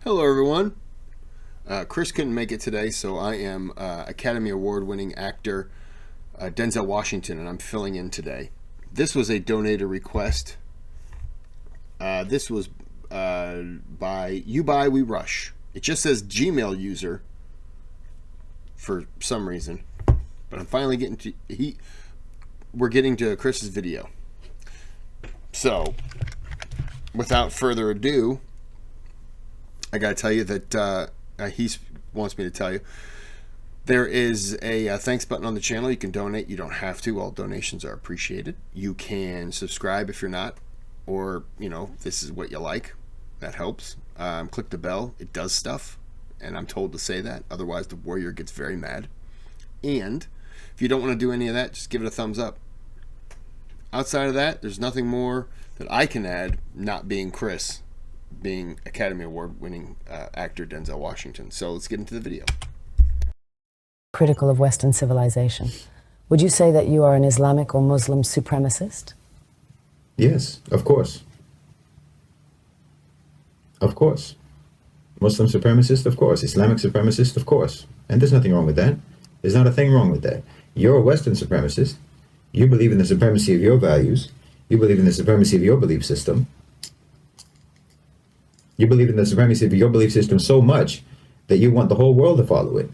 Hello, everyone. Kris couldn't make it today, so I am Academy Award-winning actor Denzel Washington, and I'm filling in today. This was a donator request. This was by YouBuyWeRush. It just says Gmail user for some reason, but I'm finally getting to we're getting to Kris's video. So, without further ado, I got to tell you that he wants me to tell you there is a thanks button on the channel. You can donate. You don't have to. All donations are appreciated. You can subscribe if you're not, or this is what you like. That helps. Click the bell. It does stuff, and I'm told to say that. Otherwise, the warrior gets very mad. And if you don't want to do any of that, just give it a thumbs up. Outside of that, there's nothing more that I can add. Not being Kris, being Academy Award winning actor Denzel Washington. So let's get into the video. Critical of Western civilization. Would you say that you are an Islamic or Muslim supremacist? Yes, of course. Of course. Muslim supremacist, of course. Islamic supremacist, of course. And there's nothing wrong with that. There's not a thing wrong with that. You're a Western supremacist. You believe in the supremacy of your values. You believe in the supremacy of your belief system. You believe in the supremacy of your belief system so much that you want the whole world to follow it.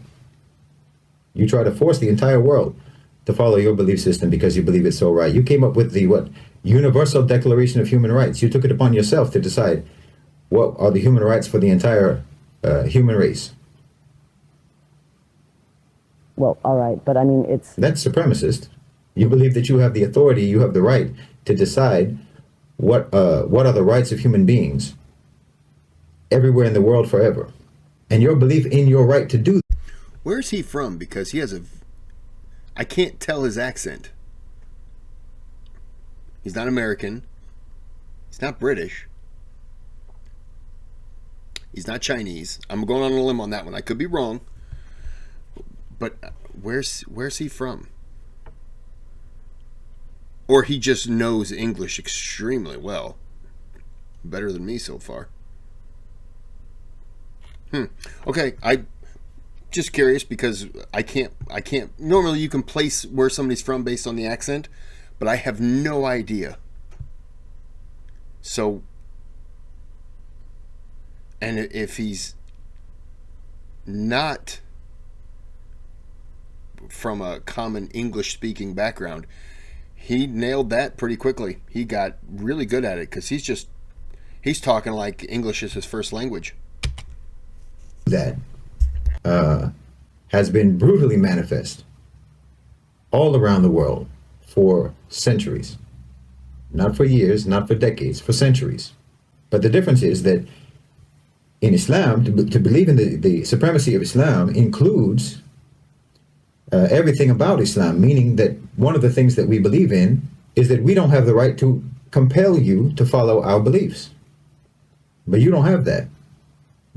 You try to force the entire world to follow your belief system because you believe it's so right. You came up with the Universal Declaration of Human Rights. You took it upon yourself to decide what are the human rights for the entire human race. Well, all right, but I mean, That's supremacist. You believe that you have the authority, you have the right to decide what are the rights of human beings everywhere in the world forever. And your belief in your right to do. Where's he from? Because he has I can't tell his accent. He's not American. He's not British. He's not Chinese. I'm going on a limb on that one. I could be wrong. But where's he from? Or he just knows English extremely well. Better than me so far. Okay, I just curious because I can't normally you can place where somebody's from based on the accent, but I have no idea. So, and if he's not from a common English speaking background, he nailed that pretty quickly. He got really good at it because he's talking like English is his first language. That has been brutally manifest all around the world for centuries. Not for years, not for decades, for centuries. But the difference is that in Islam, to believe in the supremacy of Islam includes everything about Islam, meaning that one of the things that we believe in is that we don't have the right to compel you to follow our beliefs. But you don't have that.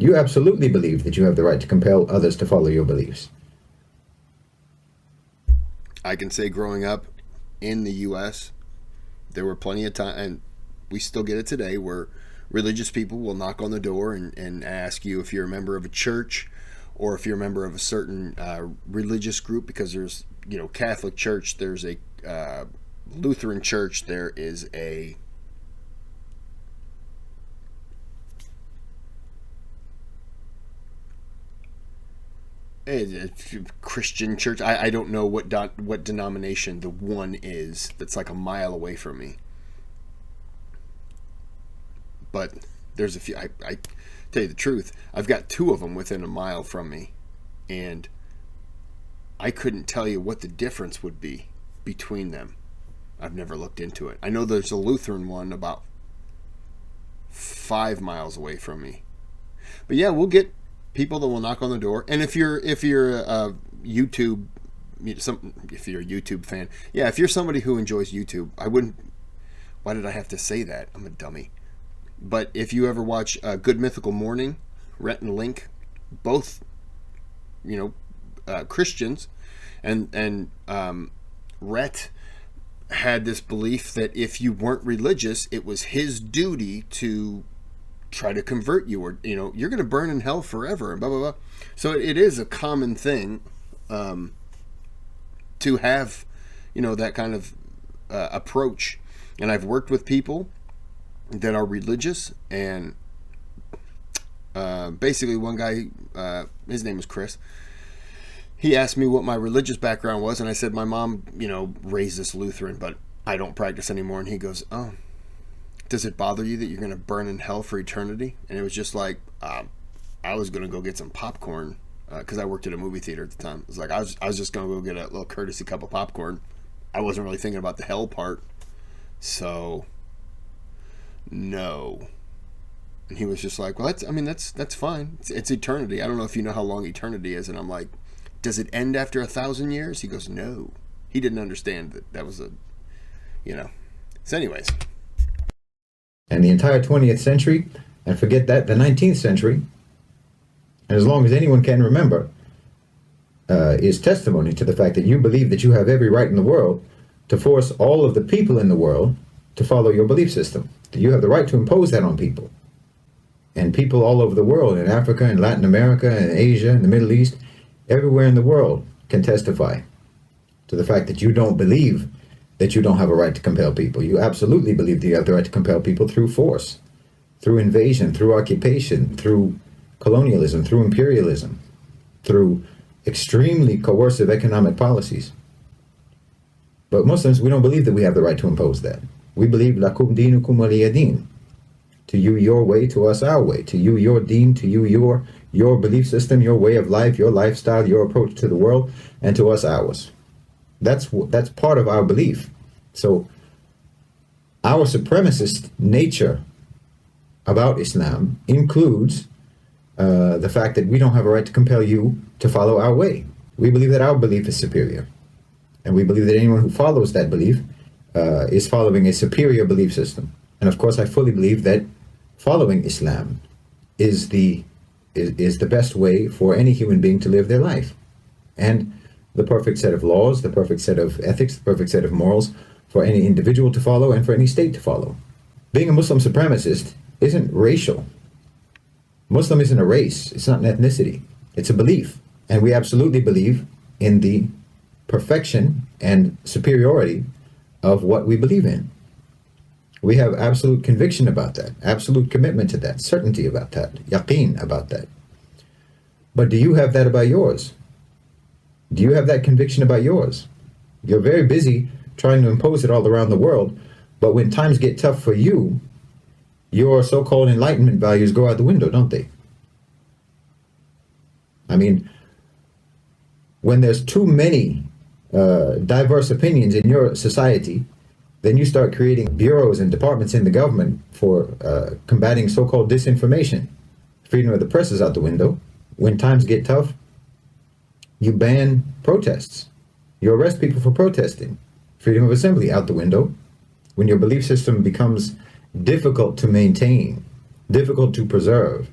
You absolutely believe that you have the right to compel others to follow your beliefs. I can say growing up in the U.S., there were plenty of time, and we still get it today, where religious people will knock on the door and ask you if you're a member of a church or if you're a member of a certain religious group, because there's, Catholic Church, there's a Lutheran Church, there is a Christian church. I don't know what denomination the one is that's like a mile away from me. But there's a few. I tell you the truth, I've got two of them within a mile from me, and I couldn't tell you what the difference would be between them. I've never looked into it. I know there's a Lutheran one about 5 miles away from me. But yeah, we'll get people that will knock on the door. And if you're a YouTube, if you're a YouTube fan, yeah, if you're somebody who enjoys YouTube, I wouldn't. Why did I have to say that? I'm a dummy. But if you ever watch Good Mythical Morning, Rhett and Link, both, Christians, and Rhett had this belief that if you weren't religious, it was his duty to try to convert you, or you're going to burn in hell forever, and blah blah blah. So it is a common thing to have that kind of approach. And I've worked with people that are religious, and basically one guy, his name was Kris, he asked me what my religious background was, and I said my mom raised us Lutheran, but I don't practice anymore. And he goes, oh, does it bother you that you're going to burn in hell for eternity? And it was just like, I was going to go get some popcorn, because I worked at a movie theater at the time. It was like I was just going to go get a little courtesy cup of popcorn. I wasn't really thinking about the hell part. So no. And he was just like, well, that's fine. It's eternity. I don't know if you know how long eternity is. And I'm like, does it end after 1,000 years? He goes, no. He didn't understand that was So anyways. And the entire 20th century, and forget that, the 19th century, and as long as anyone can remember, is testimony to the fact that you believe that you have every right in the world to force all of the people in the world to follow your belief system. That you have the right to impose that on people. And people all over the world, in Africa, in Latin America, in Asia, in the Middle East, everywhere in the world can testify to the fact that you don't believe that you don't have a right to compel people. You absolutely believe that you have the right to compel people through force, through invasion, through occupation, through colonialism, through imperialism, through extremely coercive economic policies. But Muslims, we don't believe that we have the right to impose that. We believe lakum dinukum waliya din. To you your way, to us our way. To you your deen, to you your belief system, your way of life, your lifestyle, your approach to the world, and to us ours. That's part of our belief. So our supremacist nature about Islam includes the fact that we don't have a right to compel you to follow our way. We believe that our belief is superior. And we believe that anyone who follows that belief is following a superior belief system. And of course, I fully believe that following Islam is the best way for any human being to live their life. And the perfect set of laws, the perfect set of ethics, the perfect set of morals for any individual to follow and for any state to follow. Being a Muslim supremacist isn't racial. Muslim isn't a race. It's not an ethnicity. It's a belief. And we absolutely believe in the perfection and superiority of what we believe in. We have absolute conviction about that, absolute commitment to that, certainty about that, yaqeen about that. But do you have that about yours? Do you have that conviction about yours? You're very busy trying to impose it all around the world, but when times get tough for you, your so-called enlightenment values go out the window, don't they? I mean, when there's too many diverse opinions in your society, then you start creating bureaus and departments in the government for combating so-called disinformation. Freedom of the press is out the window. When times get tough, you ban protests. You arrest people for protesting. Freedom of assembly out the window. When your belief system becomes difficult to maintain, difficult to preserve,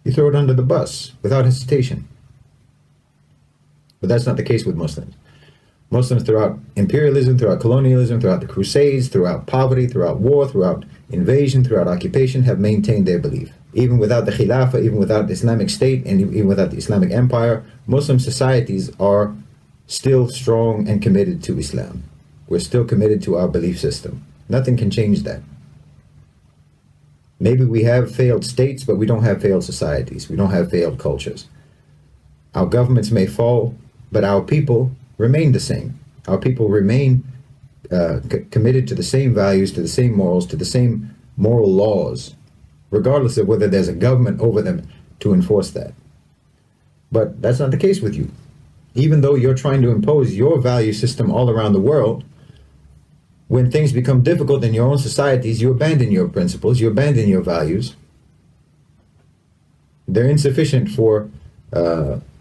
you throw it under the bus without hesitation. But that's not the case with Muslims. Muslims throughout imperialism, throughout colonialism, throughout the Crusades, throughout poverty, throughout war, throughout invasion, throughout occupation, have maintained their belief. Even without the Khilafah, even without the Islamic State, and even without the Islamic Empire, Muslim societies are still strong and committed to Islam. We're still committed to our belief system. Nothing can change that. Maybe we have failed states, but we don't have failed societies. We don't have failed cultures. Our governments may fall, but our people remain the same. Our people remain committed to the same values, to the same morals, to the same moral laws, regardless of whether there's a government over them to enforce that. But that's not the case with you. Even though you're trying to impose your value system all around the world, when things become difficult in your own societies, you abandon your principles, you abandon your values. They're insufficient for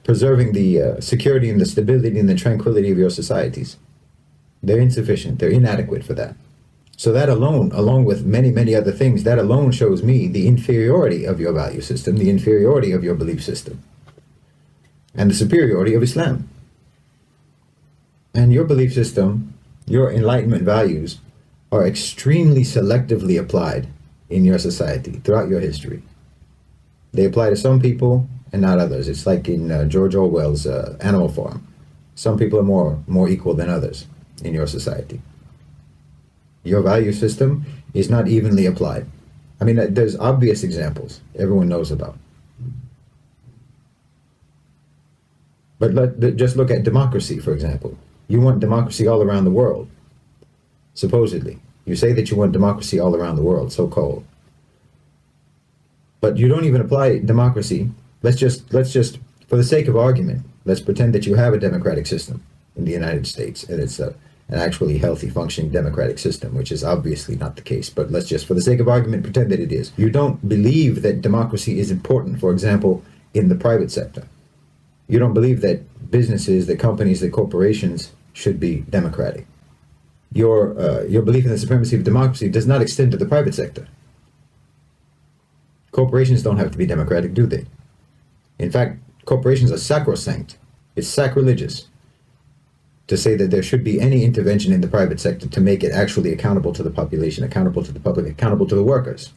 preserving the security and the stability and the tranquility of your societies. They're insufficient, they're inadequate for that. So that alone, along with many, many other things, that alone shows me the inferiority of your value system, the inferiority of your belief system, and the superiority of Islam. And your belief system, your enlightenment values, are extremely selectively applied in your society throughout your history. They apply to some people and not others. It's like in George Orwell's Animal Farm. Some people are more equal than others in your society. Your value system is not evenly applied. I mean, there's obvious examples everyone knows about. But just look at democracy, for example. You want democracy all around the world, supposedly. You say that you want democracy all around the world, so-called. But you don't even apply democracy. Let's just, for the sake of argument, let's pretend that you have a democratic system in the United States, and it's an actually healthy, functioning democratic system, which is obviously not the case. But let's just, for the sake of argument, pretend that it is. You don't believe that democracy is important, for example, in the private sector. You don't believe that businesses, that companies, that corporations should be democratic. Your belief in the supremacy of democracy does not extend to the private sector. Corporations don't have to be democratic, do they? In fact, corporations are sacrosanct. It's sacrilegious to say that there should be any intervention in the private sector to make it actually accountable to the population, accountable to the public, accountable to the workers.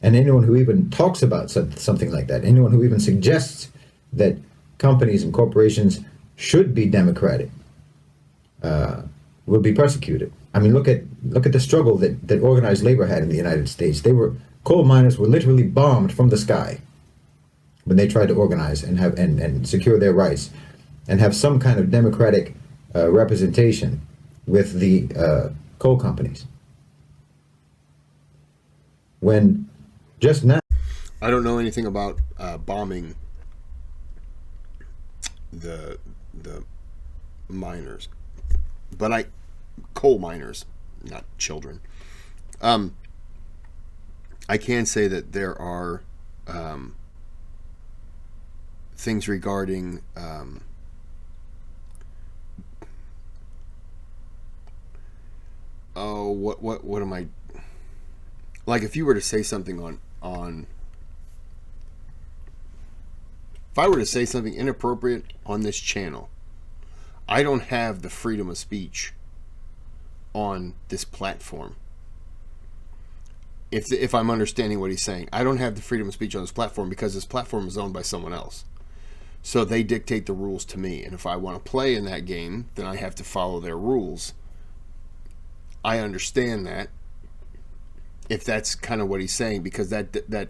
And anyone who even talks about something like that, anyone who even suggests that companies and corporations should be democratic, will be persecuted. I mean, look at the struggle that organized labor had in the United States. Coal miners were literally bombed from the sky when they tried to organize and have and secure their rights and have some kind of democratic representation with the coal companies. When just now, I don't know anything about bombing the miners, but coal miners, not children. I can say that there are things regarding what am I, like, if you were to say something on if I were to say something inappropriate on this channel, I don't have the freedom of speech on this platform. If I'm understanding what he's saying, I don't have the freedom of speech on this platform because this platform is owned by someone else. So they dictate the rules to me. And if I want to play in that game, then I have to follow their rules. I understand that, if that's kind of what he's saying, because that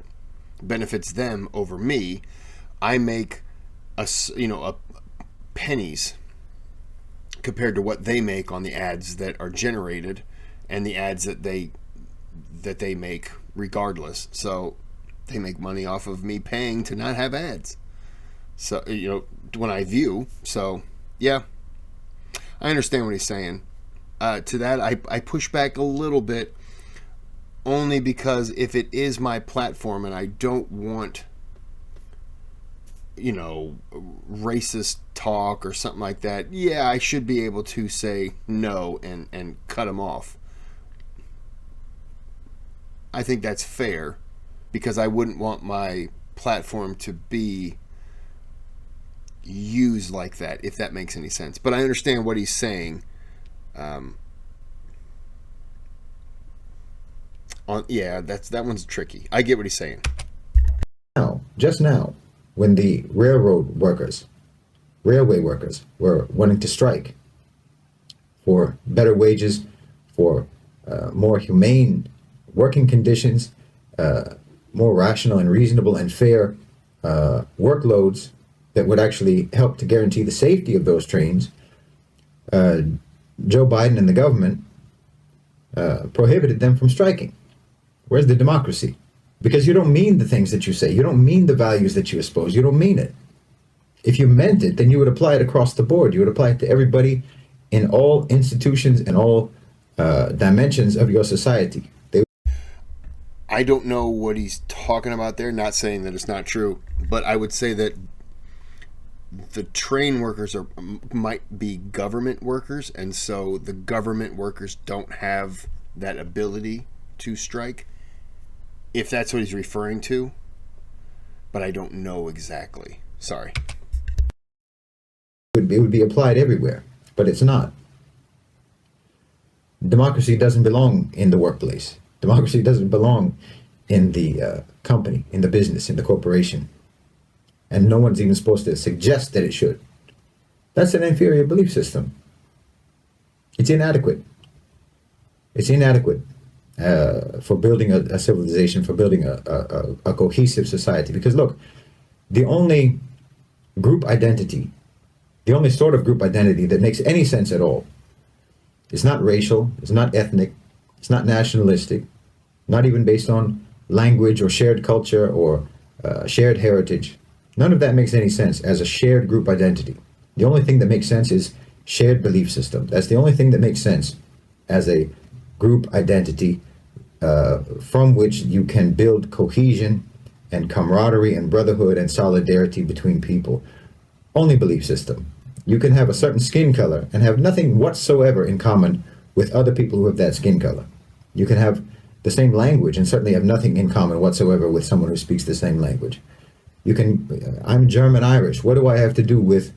benefits them over me. I make a pennies compared to what they make on the ads that are generated and the ads that they make regardless. So they make money off of me paying to not have ads. So, when I view. So, yeah, I understand what he's saying. To that, I push back a little bit, only because if it is my platform and I don't want, racist talk or something like that, yeah, I should be able to say no and cut them off. I think that's fair, because I wouldn't want my platform to be used like that, if that makes any sense. But I understand what he's saying. That one's tricky. I get what he's saying. Just now, when the railway workers were wanting to strike for better wages, for more humane working conditions, more rational and reasonable and fair workloads that would actually help to guarantee the safety of those trains, Joe Biden and the government prohibited them from striking. Where's the democracy? Because you don't mean the things that you say. You don't mean the values that you espouse. You don't mean it. If you meant it, then you would apply it across the board. You would apply it to everybody in all institutions and all dimensions of your society. I don't know what he's talking about there, not saying that it's not true, but I would say that the train workers might be government workers, and so the government workers don't have that ability to strike, if that's what he's referring to, but I don't know exactly. Sorry. It would be applied everywhere, but it's not. Democracy doesn't belong in the workplace. Democracy doesn't belong in the company, in the business, in the corporation. And no one's even supposed to suggest that it should. That's an inferior belief system. It's inadequate. It's inadequate for building a civilization, for building a cohesive society. Because look, the only group identity, the only sort of group identity that makes any sense at all, is not racial, it's not ethnic, it's not nationalistic, not even based on language or shared culture or shared heritage. None of that makes any sense as a shared group identity. The only thing that makes sense is shared belief system. That's the only thing that makes sense as a group identity from which you can build cohesion and camaraderie and brotherhood and solidarity between people. Only belief system. You can have a certain skin color and have nothing whatsoever in common with other people who have that skin color. You can have the same language and certainly have nothing in common whatsoever with someone who speaks the same language. You can, I'm German Irish. What do I have to do with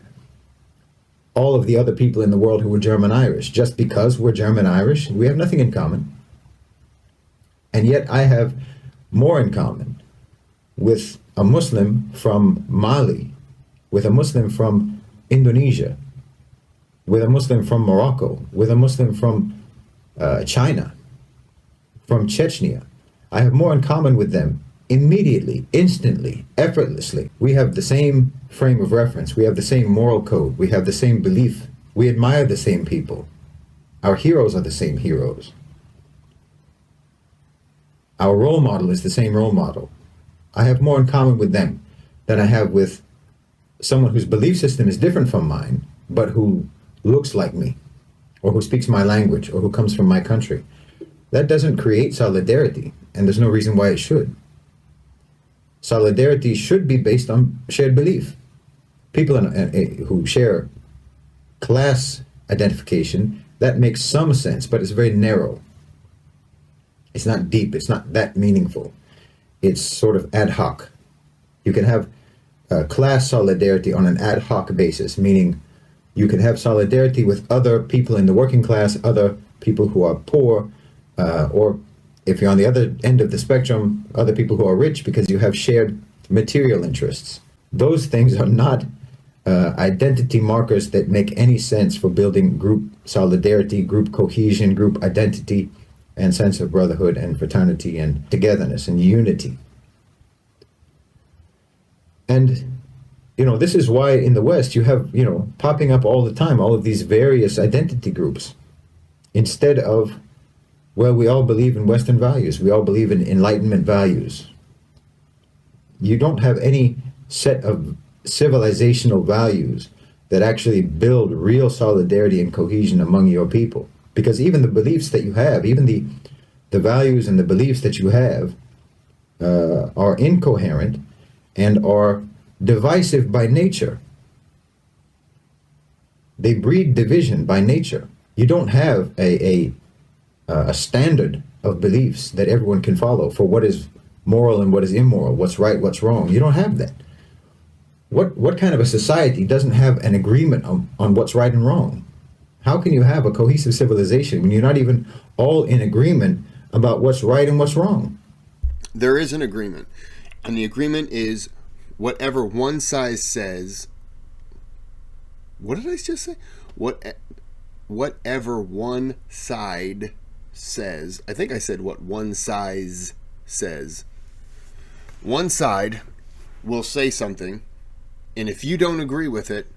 all of the other people in the world who were German Irish? Just because we're German Irish, we have nothing in common. And yet I have more in common with a Muslim from Mali, with a Muslim from Indonesia, with a Muslim from Morocco, with a Muslim from China, from Chechnya. I have more in common with them immediately, instantly, effortlessly. We have the same frame of reference. We have the same moral code. We have the same belief. We admire the same people. Our heroes are the same heroes. Our role model is the same role model. I have more in common with them than I have with someone whose belief system is different from mine, but who looks like me, or who speaks my language, or who comes from my country. That doesn't create solidarity, and there's no reason why it should. Solidarity should be based on shared belief. People who share class identification, that makes some sense, but it's very narrow. It's not deep, it's not that meaningful. It's sort of ad hoc. You can have class solidarity on an ad hoc basis, meaning you can have solidarity with other people in the working class, other people who are poor, or if you're on the other end of the spectrum, other people who are rich because you have shared material interests. Those things are not identity markers that make any sense for building group solidarity, group cohesion, group identity, and sense of brotherhood and fraternity and togetherness and unity. And, you know, this is why in the West you have, you know, popping up all the time, all of these various identity groups, instead of, well, we all believe in Western values. We all believe in Enlightenment values. You don't have any set of civilizational values that actually build real solidarity and cohesion among your people. Because even the beliefs that you have, even the values and the beliefs that you have are incoherent and are divisive by nature. They breed division by nature. You don't have a standard of beliefs that everyone can follow for what is moral and what is immoral, what's right, what's wrong. You don't have that. What kind of a society doesn't have an agreement on what's right and wrong? How can you have a cohesive civilization when you're not even all in agreement about what's right and what's wrong? There is an agreement, and the agreement is whatever one size says. What did I just say? Whatever one side says. I think I said what one size says. One side will say something, and if you don't agree with it,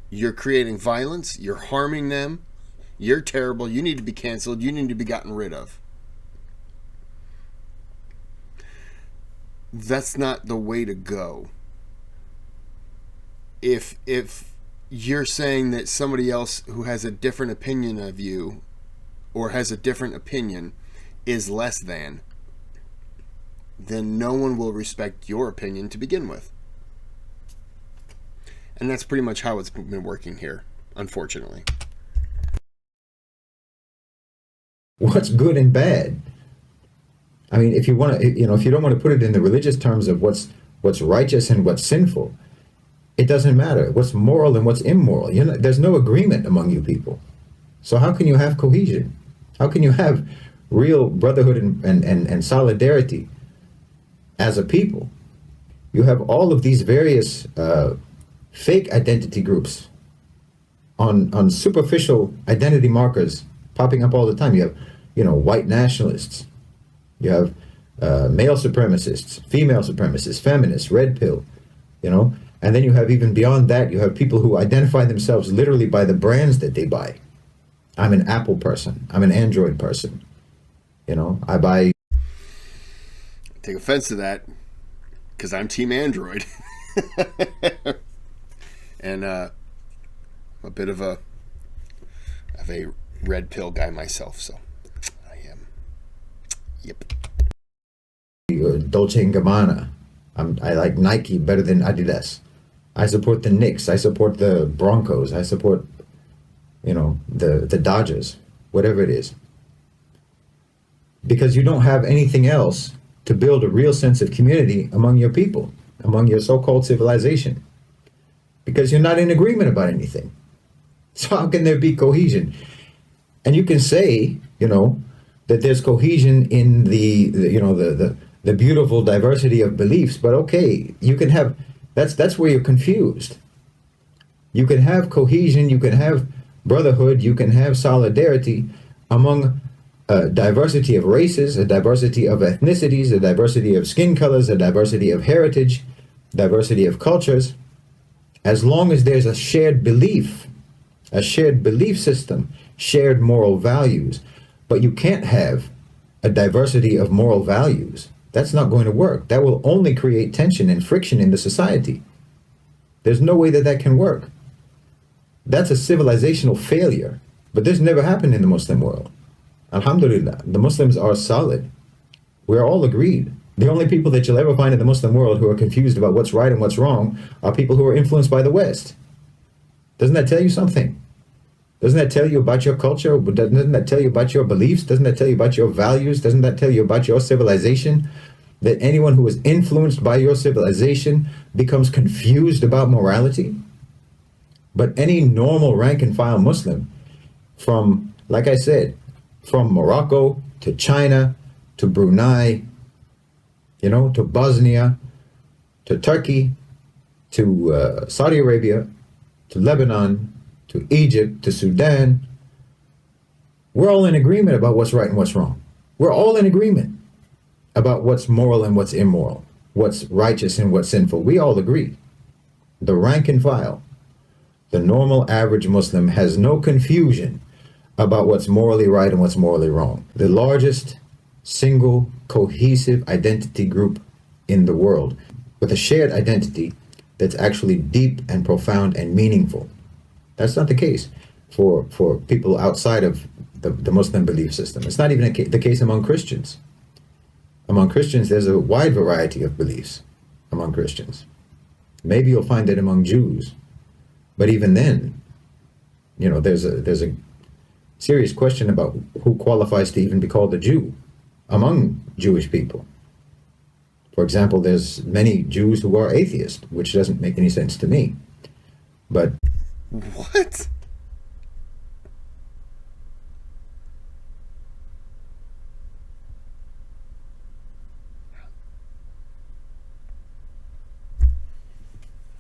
you're creating violence, you're harming them, you're terrible, you need to be canceled, you need to be gotten rid of. That's not the way to go. If you're saying that somebody else who has a different opinion of you or has a different opinion is less than, then no one will respect your opinion to begin with. And that's pretty much how it's been working here, unfortunately. What's good and bad? I mean, if you want to, if you don't want to put it in the religious terms of what's righteous and what's sinful, it doesn't matter. What's moral and what's immoral? There's no agreement among you people. So how can you have cohesion? How can you have real brotherhood and solidarity as a people, you have all of these various fake identity groups on superficial identity markers popping up all the time. You have, white nationalists. You have male supremacists, female supremacists, feminists, red pill, and then you have, even beyond that, you have people who identify themselves literally by the brands that they buy. I'm an Apple person. I'm an Android person. I buy. Take offense to that, because I'm Team Android. And a bit of a red pill guy myself, so I am. Yep. Dolce & Gabbana. I like Nike better than Adidas. I support the Knicks. I support the Broncos. I support, the Dodgers, whatever it is. Because you don't have anything else to build a real sense of community among your people, among your so-called civilization. Because you're not in agreement about anything. So how can there be cohesion? And you can say, that there's cohesion in the beautiful diversity of beliefs, but okay, you can have, that's where you're confused. You can have cohesion, you can have brotherhood, you can have solidarity among a diversity of races, a diversity of ethnicities, a diversity of skin colors, a diversity of heritage, diversity of cultures, as long as there's a shared belief system, shared moral values. But you can't have a diversity of moral values. That's not going to work. That will only create tension and friction in the society. There's no way that can work. That's a civilizational failure. But this never happened in the Muslim world. Alhamdulillah, the Muslims are solid. We're all agreed. The only people that you'll ever find in the Muslim world who are confused about what's right and what's wrong are people who are influenced by the West. Doesn't that tell you something? Doesn't that tell you about your culture? Doesn't that tell you about your beliefs? Doesn't that tell you about your values? Doesn't that tell you about your civilization? That anyone who is influenced by your civilization becomes confused about morality? But any normal rank and file Muslim, from, like I said, from Morocco to China to Brunei, to Bosnia, to Turkey, to Saudi Arabia, to Lebanon, to Egypt, to Sudan, we're all in agreement about what's right and what's wrong. We're all in agreement about what's moral and what's immoral, what's righteous and what's sinful. We all agree. The rank and file, the normal average Muslim, has no confusion about what's morally right and what's morally wrong. The largest single cohesive identity group in the world, with a shared identity that's actually deep and profound and meaningful. That's not the case for people outside of the Muslim belief system. It's not even the case among Christians. Among Christians, there's a wide variety of beliefs among Christians. Maybe you'll find it among Jews, but even then, there's a serious question about who qualifies to even be called a Jew among Jewish people. For example, there's many Jews who are atheists, which doesn't make any sense to me. But what?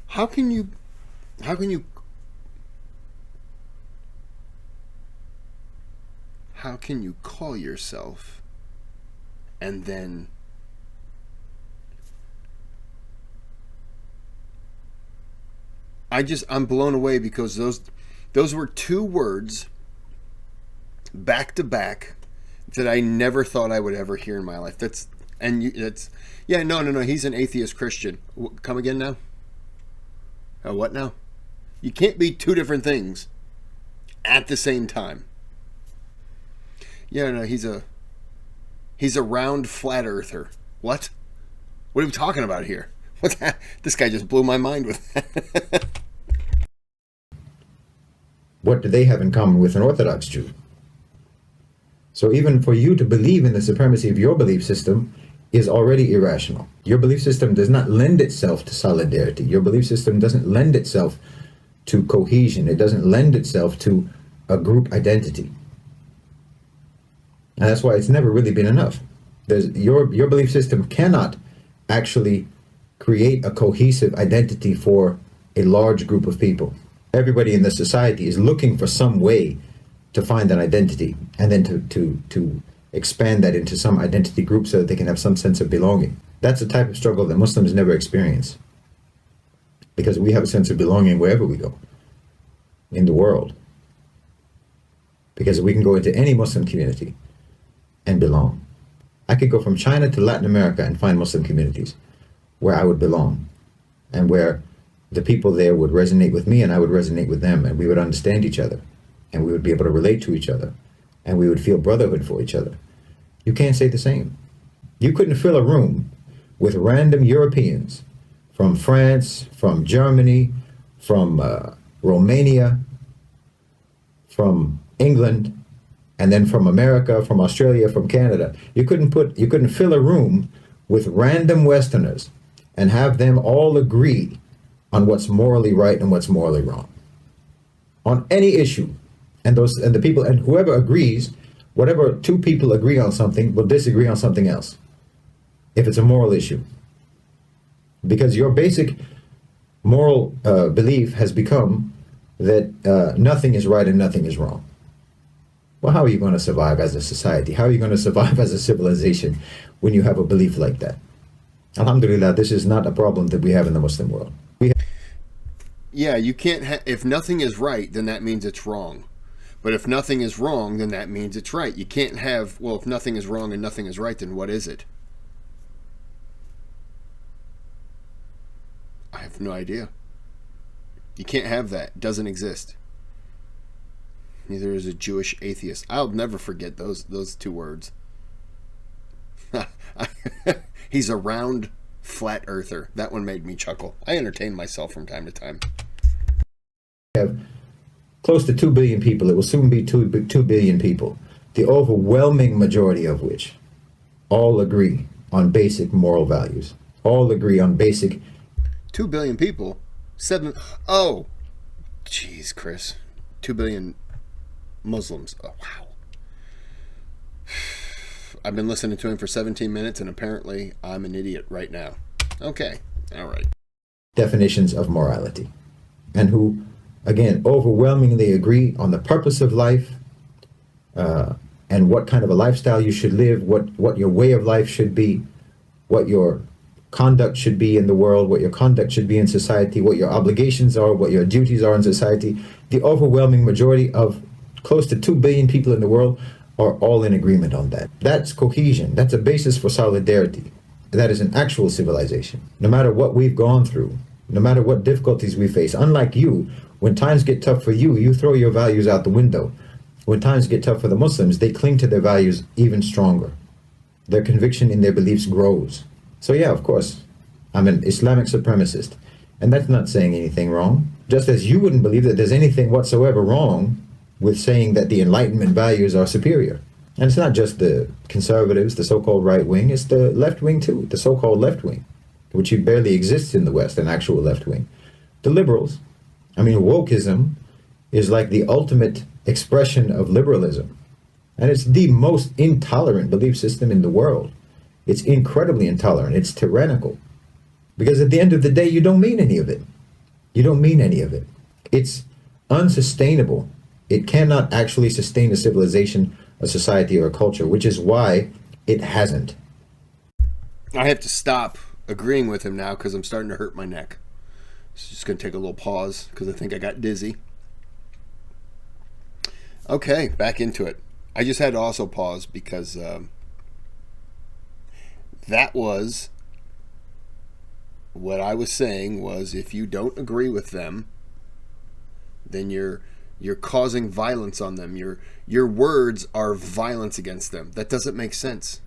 How can you call yourself and then I'm blown away, because those were two words back to back that I never thought I would ever hear in my life. No, he's an atheist Christian. Come again now? What now? You can't be two different things at the same time. Yeah, no, he's a round flat earther. What? What are we talking about here? What's that? This guy just blew my mind with that. What do they have in common with an Orthodox Jew? So even for you to believe in the supremacy of your belief system is already irrational. Your belief system does not lend itself to solidarity. Your belief system doesn't lend itself to cohesion. It doesn't lend itself to a group identity. And that's why it's never really been enough. Your belief system cannot actually create a cohesive identity for a large group of people. Everybody in the society is looking for some way to find an identity and then to expand that into some identity group so that they can have some sense of belonging. That's a type of struggle that Muslims never experience, because we have a sense of belonging wherever we go in the world. Because we can go into any Muslim community and belong. I could go from China to Latin America and find Muslim communities where I would belong, and where the people there would resonate with me and I would resonate with them, and we would understand each other, and we would be able to relate to each other, and we would feel brotherhood for each other. You can't say the same. You couldn't fill a room with random Europeans from France, from Germany, from Romania, from England, and then from America, from Australia, from Canada. You couldn't fill a room with random Westerners and have them all agree on what's morally right and what's morally wrong on any issue. And the people, and whoever agrees, whatever two people agree on something, will disagree on something else if it's a moral issue. Because your basic moral belief has become that nothing is right and nothing is wrong. Well, how are you going to survive as a society? How are you going to survive as a civilization when you have a belief like that? Alhamdulillah, this is not a problem that we have in the Muslim world. Yeah, you can't if nothing is right, then that means it's wrong. But if nothing is wrong, then that means it's right. You can't have, well, if nothing is wrong and nothing is right, then what is it? I have no idea. You can't have that. It doesn't exist. Neither is a Jewish atheist. I'll never forget those two words. He's a round, flat earther. That one made me chuckle. I entertain myself from time to time. We have close to 2 billion people. It will soon be 2 billion people. The overwhelming majority of which all agree on basic moral values. All agree on basic... 2 billion people? 7... Oh! Jeez, Kris. 2 billion... Muslims. Oh, wow. I've been listening to him for 17 minutes and apparently I'm an idiot right now. Okay. All right. Definitions of morality, and who, again, overwhelmingly agree on the purpose of life, and what kind of a lifestyle you should live, what your way of life should be, what your conduct should be in the world, what your conduct should be in society, what your obligations are, what your duties are in society. The overwhelming majority of close to 2 billion people in the world are all in agreement on that. That's cohesion. That's a basis for solidarity. That is an actual civilization. No matter what we've gone through, no matter what difficulties we face, unlike you, when times get tough for you, you throw your values out the window. When times get tough for the Muslims, they cling to their values even stronger. Their conviction in their beliefs grows. So yeah, of course, I'm an Islamic supremacist. And that's not saying anything wrong. Just as you wouldn't believe that there's anything whatsoever wrong with saying that the Enlightenment values are superior. And it's not just the conservatives, the so-called right wing, it's the left wing too, the so-called left wing, which barely exists in the West, an actual left wing. The liberals, I mean, wokeism is like the ultimate expression of liberalism. And it's the most intolerant belief system in the world. It's incredibly intolerant. It's tyrannical. Because at the end of the day, you don't mean any of it. You don't mean any of it. It's unsustainable. It cannot actually sustain a civilization, a society, or a culture, which is why it hasn't. I have to stop agreeing with him now because I'm starting to hurt my neck. So just going to take a little pause because I think I got dizzy. Okay, back into it. I just had to also pause because that was what I was saying was if you don't agree with them, then you're causing violence on them. Your words are violence against them. That doesn't make sense.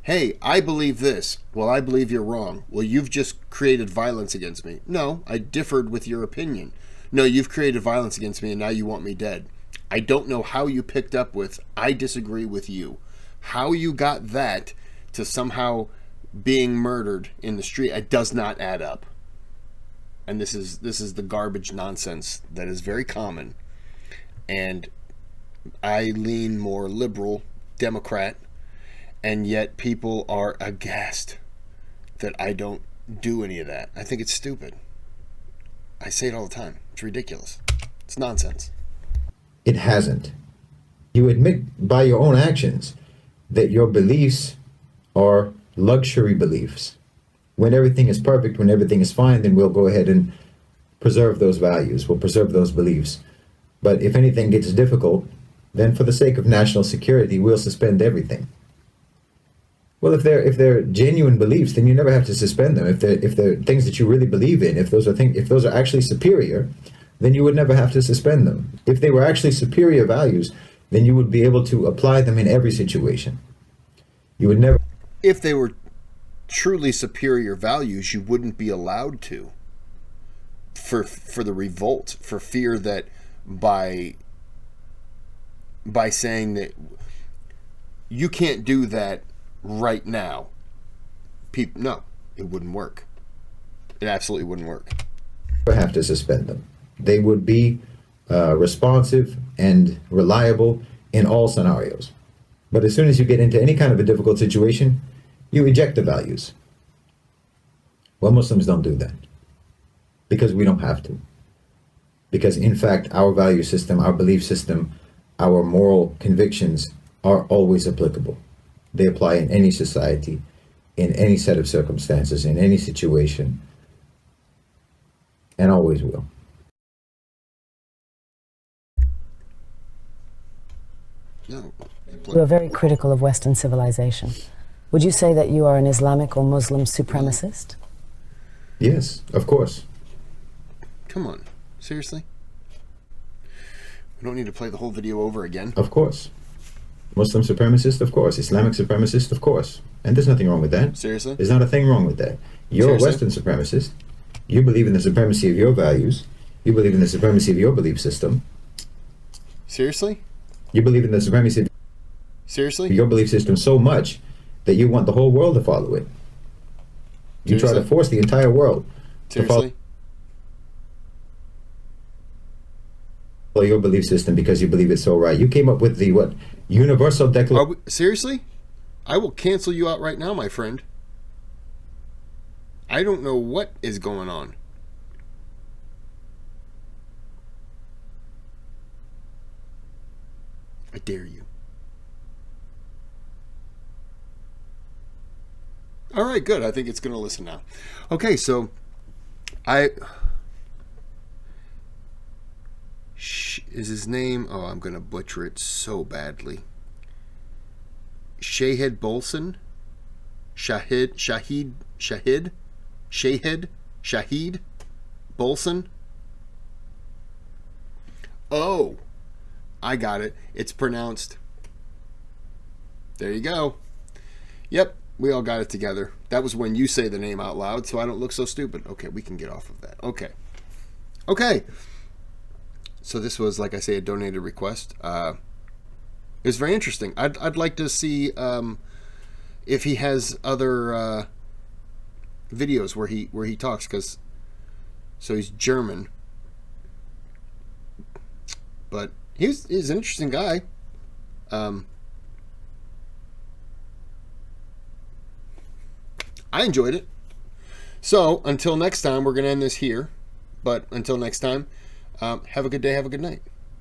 Hey, I believe this. Well, I believe you're wrong. Well, you've just created violence against me. No, I differed with your opinion. No, you've created violence against me and now you want me dead. I don't know how you picked up with I disagree with you. How you got that to somehow being murdered in the street, it does not add up. And this is the garbage nonsense that is very common. And I lean more liberal, Democrat, and yet people are aghast that I don't do any of that. I think it's stupid. I say it all the time. It's ridiculous. It's nonsense. It hasn't. You admit by your own actions that your beliefs are luxury beliefs. When everything is perfect, when everything is fine, then we'll go ahead and preserve those values. We'll preserve those beliefs. But if anything gets difficult, then for the sake of national security, we'll suspend everything. Well, if they're genuine beliefs, then you never have to suspend them. If they're things that you really believe in, if those are actually superior, then you would never have to suspend them. If they were actually superior values, then you would be able to apply them in every situation. You would never. If they were truly superior values, you wouldn't be allowed to. For the revolt, for fear that by saying that you can't do that right now, no, it wouldn't work. It absolutely wouldn't work. Have to suspend them. They would be responsive and reliable in all scenarios. But as soon as you get into any kind of a difficult situation, you eject the values. Well, Muslims don't do that because we don't have to. Because in fact, our value system, our belief system, our moral convictions are always applicable. They apply in any society, in any set of circumstances, in any situation, and always will. No. You are very critical of Western civilization. Would you say that you are an Islamic or Muslim supremacist? Yes, of course. Come on. Seriously? We don't need to play the whole video over again. Of course. Muslim supremacist, of course. Islamic supremacist, of course. And there's nothing wrong with that. Seriously? There's not a thing wrong with that. You're Seriously? a Western supremacist. You believe in the supremacy of your values. You believe in the supremacy of your belief system. Seriously? You believe in the supremacy of Seriously? your belief system so much that you want the whole world to follow it. You try to Seriously? force the entire world to Seriously? follow your belief system because you believe it's so right. You came up with the what? Universal Declaration. Seriously? I will cancel you out right now, my friend. I don't know what is going on. I dare you. All right, good. I think it's going to listen now. Okay, so is his name? Oh, I'm going to butcher it so badly. Shahid Bolsen? Shahid Bolsen? Oh, I got it. It's pronounced. There you go. Yep, we all got it together. That was when you say the name out loud, so I don't look so stupid. Okay, we can get off of that. Okay. So this was, like I say, a donated request. It was very interesting. I'd like to see if he has other videos where he talks, because so he's German, but he's an interesting guy. I enjoyed it. So until next time, we're going to end this here. But until next time, have a good day, have a good night.